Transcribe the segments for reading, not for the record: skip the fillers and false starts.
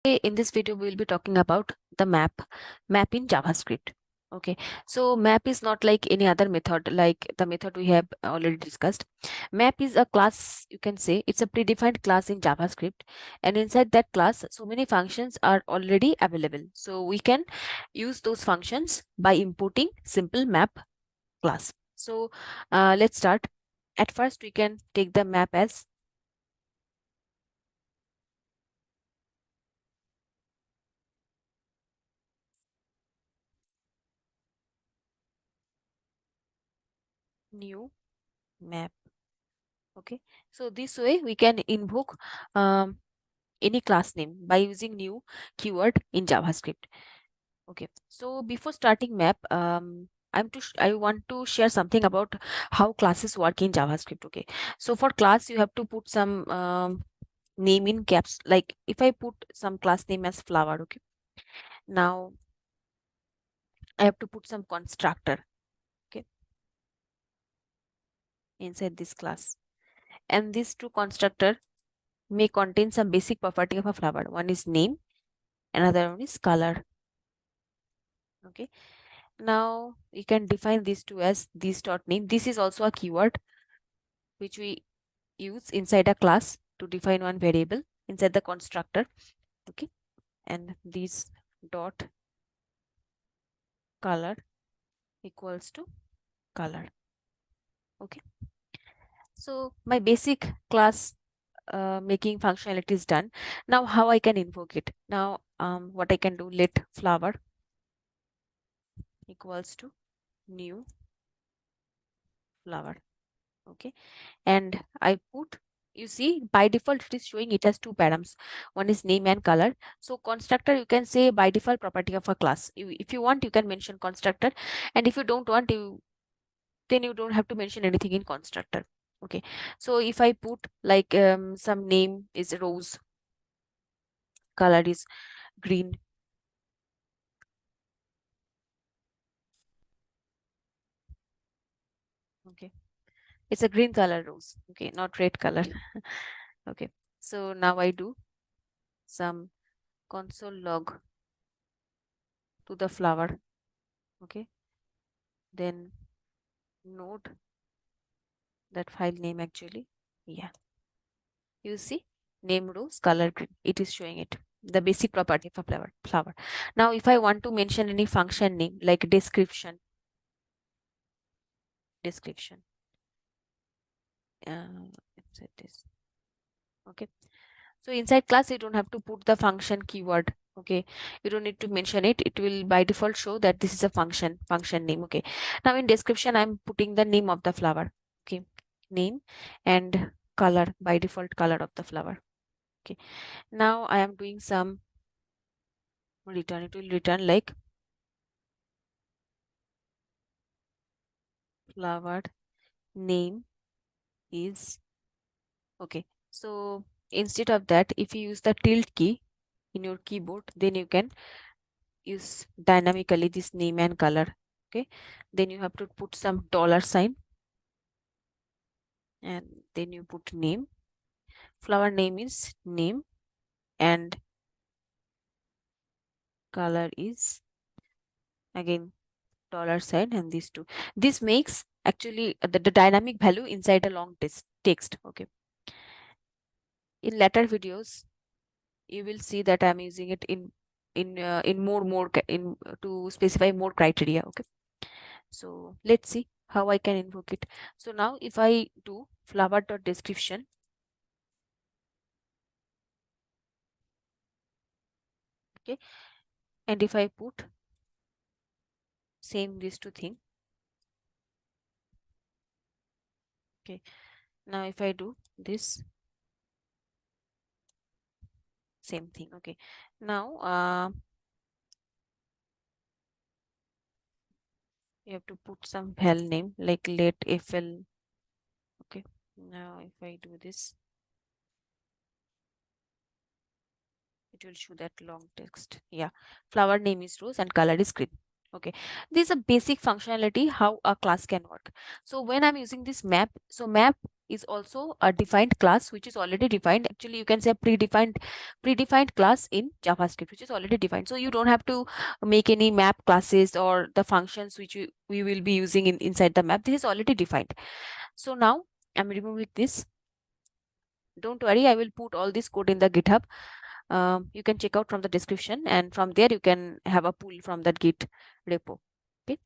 In this video, we will be talking about the map in JavaScript. Okay, so map is not like any other method, like the method we have already discussed. Map is a class, you can say it's a predefined class in JavaScript, and inside that class, so many functions are already available. So we can use those functions by importing simple map class. So let's start. At first, we can take the map as new map. Okay, so this way we can invoke any class name by using new keyword in JavaScript. Okay, so before starting map, I want to share something about how classes work in JavaScript. Okay, so for class you have to put some name in caps. Like if I put some class name as flower, okay, now I have to put some constructor, okay, inside this class, and these two constructor may contain some basic property of a flower. One is name, another one is color. Okay, now you can define these two as this dot name. This is also a keyword which we use inside a class to define one variable inside the constructor. Okay, and this dot color equals to color. Okay, so my basic class making functionality is done. Now how I can invoke it? Now what I can do, let flower equals to new flower. Okay, and I put, you see by default it is showing it has two params, one is name and color. So constructor, you can say by default property of a class. If you want, you can mention constructor, and if you don't want, then you don't have to mention anything in constructor. Okay, so if I put like some name is rose, color is green. Okay, it's a green color rose. Okay, not red color. Okay, so now I do some console log to the flower. Okay, then node that file name actually. Yeah, you see name rows color green, it is showing it the basic property of a flower. Now if I want to mention any function name like description, inside this. Okay, so inside class you don't have to put the function keyword. Okay, you don't need to mention it, it will by default show that this is a function name. Okay, now in description I'm putting the name of the flower. Okay, name and color, by default color of the flower. Okay, now I am doing some return. It will return like flower name is. Okay, so instead of that, if you use the tilde key in your keyboard, then you can use dynamically this name and color. Okay, then you have to put some dollar sign and then you put name. Flower name is name and color is again dollar sign, and these two. This makes actually the dynamic value inside a long text. Okay, in later videos you will see that I'm using it in more in to specify more criteria. Okay, so let's see how I can invoke it. So now if I do flower dot description, okay, and if I put same these two thing, okay, now if I do this same thing. Okay, now you have to put some val name like let fl. Okay, now if I do this, it will show that long text. Yeah, flower name is rose and color is green. Okay, this is a basic functionality how a class can work. So when I'm using this map, so map is also a defined class which is already defined. Actually, you can say a predefined class in JavaScript which is already defined. So you don't have to make any map classes or the functions which we will be using inside the map. This is already defined. So now I'm removing this. Don't worry, I will put all this code in the GitHub. You can check out from the description, and from there you can have a pull from that Git repo. Okay,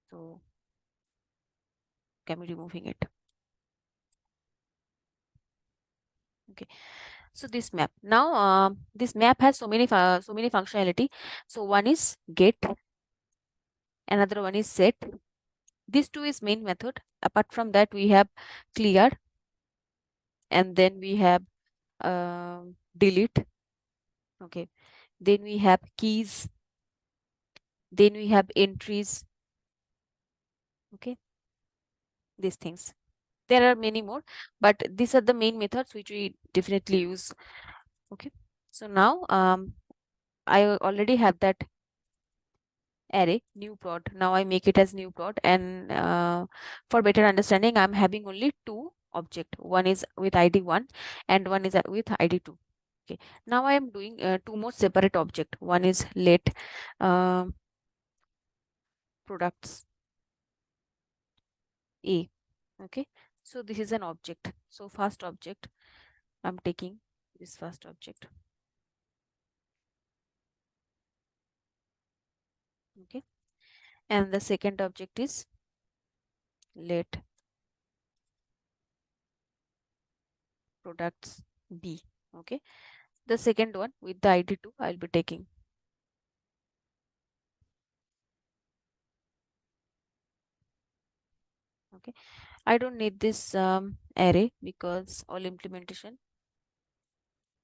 so I'm removing it. Okay, so this map now, this map has so many functionality. So one is get, another one is set. These two is main method. Apart from that, we have clear, and then we have delete. Okay, then we have keys, then we have entries. Okay, these things. There are many more, but these are the main methods which we definitely use. Okay, so now I already have that array new prod. Now I make it as new prod, and for better understanding, I'm having only two object. One is with id 1 and one is with id 2. Okay, now I am doing two more separate object. One is let uh, products a. Okay, so this is an object. So first object, I'm taking this first object. Okay, and the second object is let products b. Okay, the second one with the id 2 I'll be taking. Okay, I don't need this array because all implementation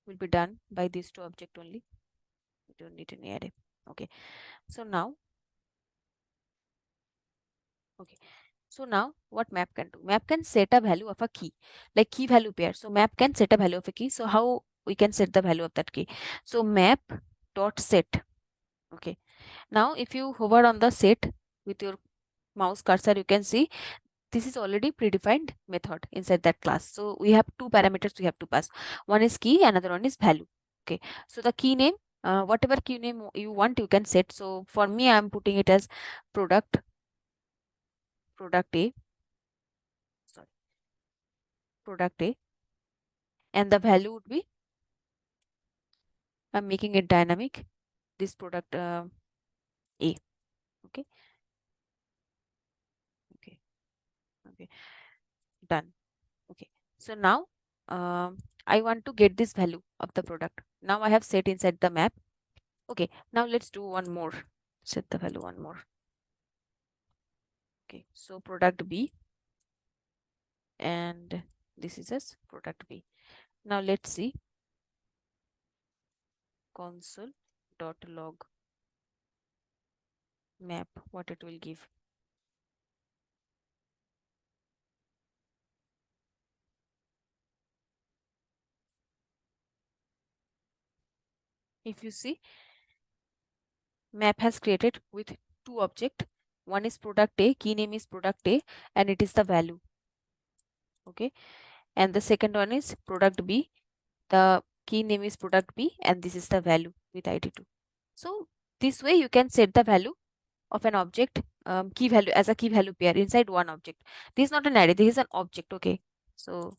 will be done by these two object only. We don't need any array. Okay, so now, okay, so now what map can do? Map can set a value of a key, like key value pair. So map can set a value of a key. So how we can set the value of that key? So map dot set. Okay, now if you hover on the set with your mouse cursor, you can see this is already predefined method inside that class. So we have two parameters we have to pass. One is key, another one is value. Okay, so the key name, whatever key name you want, you can set. So for me, I'm putting it as product A, sorry, product A, and the value would be, I'm making it dynamic, this product A. Okay, okay, okay, done. Okay, so now I want to get this value of the product. Now I have set inside the map. Okay, now let's do one more. Set the value one more. Okay, so product B, and this is as product B. Now let's see console.log map, what it will give. If you see, map has created with two object. One is product A, key name is product A, and it is the value. Okay, and the second one is product B, the key name is product B, and this is the value with id 2. So this way you can set the value of an object, key value as a key value pair inside one object. This is not an array, this is an object. Okay, so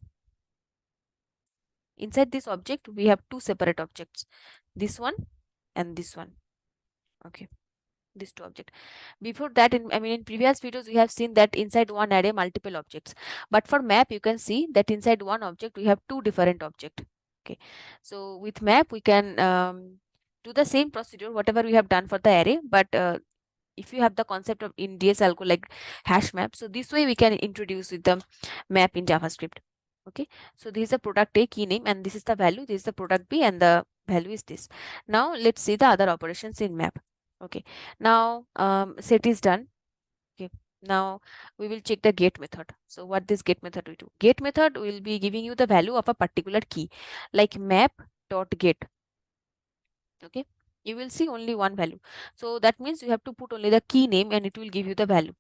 inside this object we have two separate objects, this one and this one. Okay, these two objects. Before that, in previous videos we have seen that inside one array multiple objects, but for map you can see that inside one object we have two different objects. Okay, so with map we can do the same procedure whatever we have done for the array, but if you have the concept of in DSL algo like hash map, so this way we can introduce with the map in JavaScript. Okay, so this is the product A key name, and this is the value, this is the product B, and the value is this. Now let's see the other operations in map. Okay, now set is done. Okay, now we will check the get method. So what this get method will do? Get method will be giving you the value of a particular key, like map dot get. Okay, you will see only one value, so that means you have to put only the key name and it will give you the value.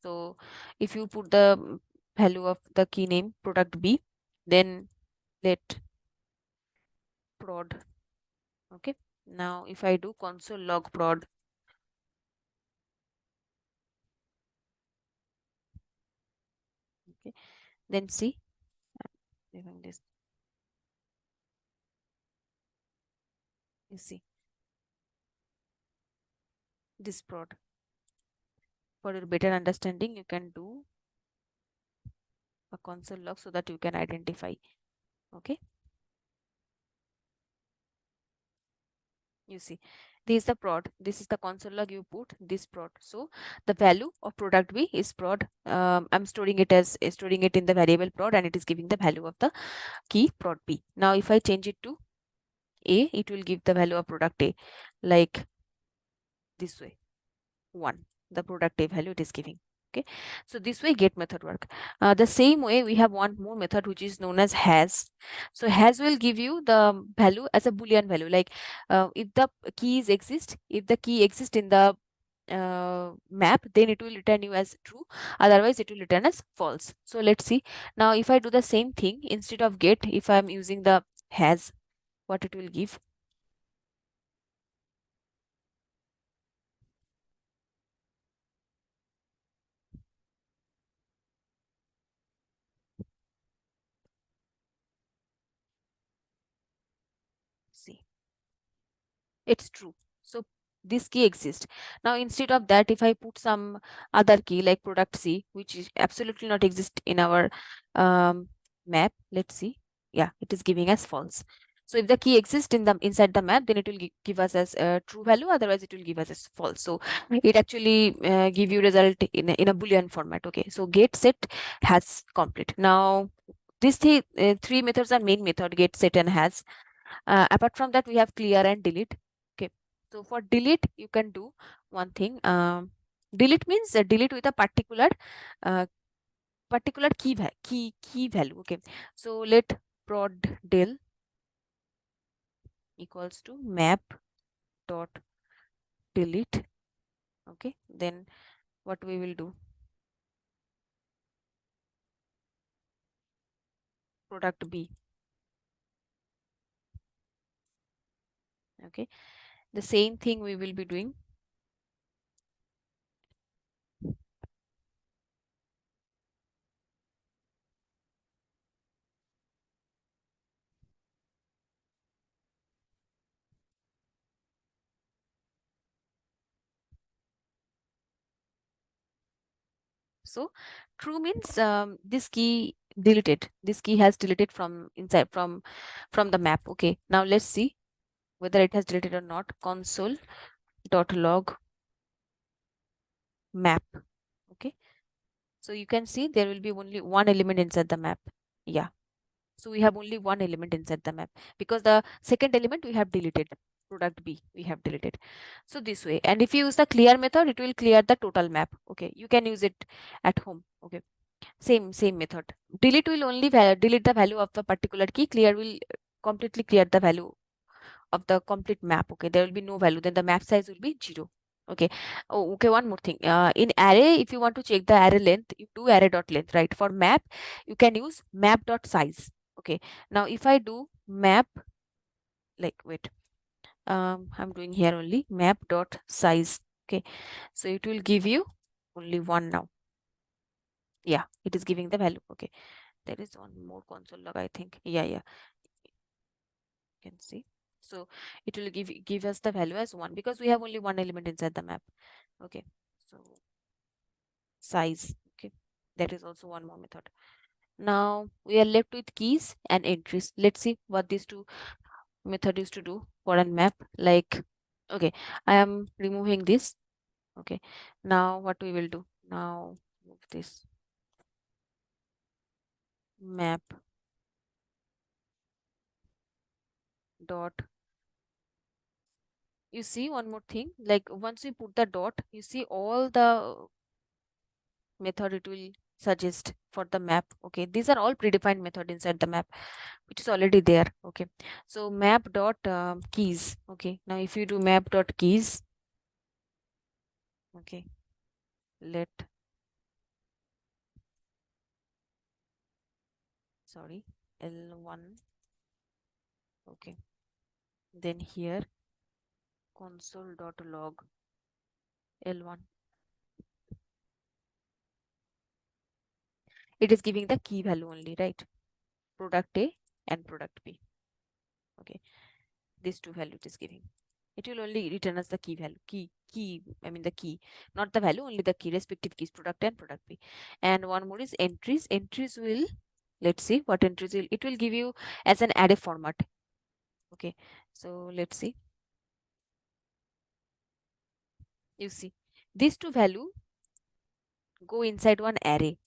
So if you put the value of the key name product B, then let prod. Okay, now if I do console log prod, okay, then see, even this, you see this prod. For your better understanding, you can do a console log so that you can identify. Okay, you see, this is the prod, this is the console log, you put this prod, so the value of product B is prod. I'm storing it as storing it in the variable prod, and it is giving the value of the key prod B. Now if I change it to A, it will give the value of product A, like this way, 1, the product A value it is giving. Okay, so this way get method work. The same way we have one more method which is known as has. So has will give you the value as a boolean value, like if the keys exist, if the key exists in the map, then it will return you as true, otherwise it will return as false. So let's see. Now if I do the same thing, instead of get, if I'm using the has, what it will give. See, it's true. So this key exists. Now instead of that, if I put some other key like product C, which is absolutely not exist in our map, let's see. Yeah, it is giving us false. So if the key exists in the inside the map, then it will give us as a true value, otherwise it will give us as false. So it actually give you result in a boolean format. Okay, so get set has complete. Now these three methods are main method: get, set, and has. Apart from that, we have clear and delete. Okay, so for delete, you can do one thing. Delete means delete with a uh, particular key value. Okay, so let prod del equals to map dot delete. Okay, then what we will do, product B. Okay, the same thing we will be doing. So true means this key deleted, this key has deleted from inside from the map. Okay, now let's see whether it has deleted or not. Console dot log map. Okay, so you can see there will be only one element inside the map. Yeah, so we have only one element inside the map because the second element we have deleted, product B we have deleted. So this way, and if you use the clear method, it will clear the total map. Okay, you can use it at home. Okay, same method. Delete will only delete the value of the particular key. Clear will completely clear the value of the complete map. Okay, there will be no value, then the map size will be 0. Okay. Oh, okay, one more thing. In array, if you want to check the array length, you do array dot length, right? For map, you can use map dot size. Okay, now if I do map, like, wait, I'm doing here only map dot size. Okay, so it will give you only one now. Yeah, it is giving the value. Okay, there is one more console log, I think. Yeah, you can see. So it will give us the value as 1 because we have only one element inside the map. Okay, so size. Okay, that is also one more method. Now we are left with keys and entries. Let's see what these two method is to do for a map. Like, okay, I am removing this. Okay, now what we will do now, move this map dot. You see one more thing, like once we put the dot, you see all the method it will suggest for the map. Okay, these are all predefined method inside the map which is already there. Okay, so map dot keys. Okay, now if you do map dot keys, okay, let sorry, L1. Okay, then here console.log L1. It is giving the key value only, right? Product A and product B. Okay, these two value it is giving. It will only return us the key value. I mean the key, not the value, only the key, respective keys, product and product B. And one more is entries. Entries will, let's see what entries will, it will give you as an array format. Okay, so let's see. You see, these two value go inside one array.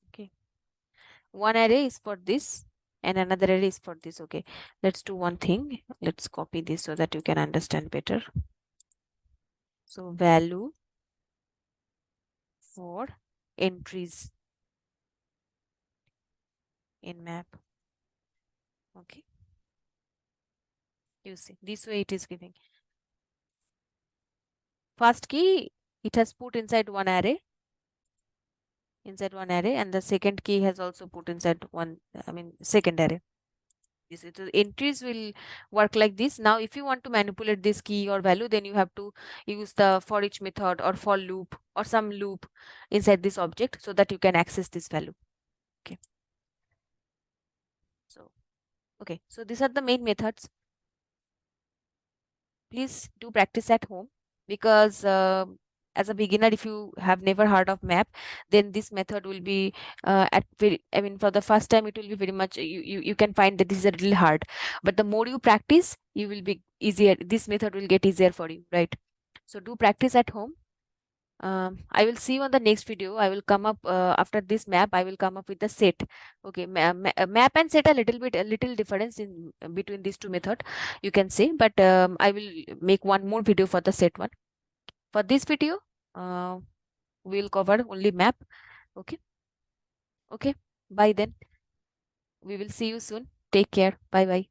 Okay, one array is for this and another array is for this. Okay, let's do one thing. Let's copy this so that you can understand better. So value for entries in map. Okay, you see, this way it is giving. First key it has put inside one array, and the second key has also put inside one, I mean second array. This is, so entries will work like this. Now if you want to manipulate this key or value, then you have to use the for each method or for loop or some loop inside this object so that you can access this value. Okay, so so these are the main methods. Please do practice at home, because as a beginner, if you have never heard of map, then this method will be at very, I mean for the first time it will be very much, you can find that this is a little hard, but the more you practice, you will be easier, this method will get easier for you, right? So do practice at home. I will see you on the next video. I will come up after this map. I will come up with the set. Okay, map and set, a little difference in between these two method, you can say. But I will make one more video for the set one. For this video, uh, we will cover only map. Okay, okay. Bye then. We will see you soon. Take care. Bye bye.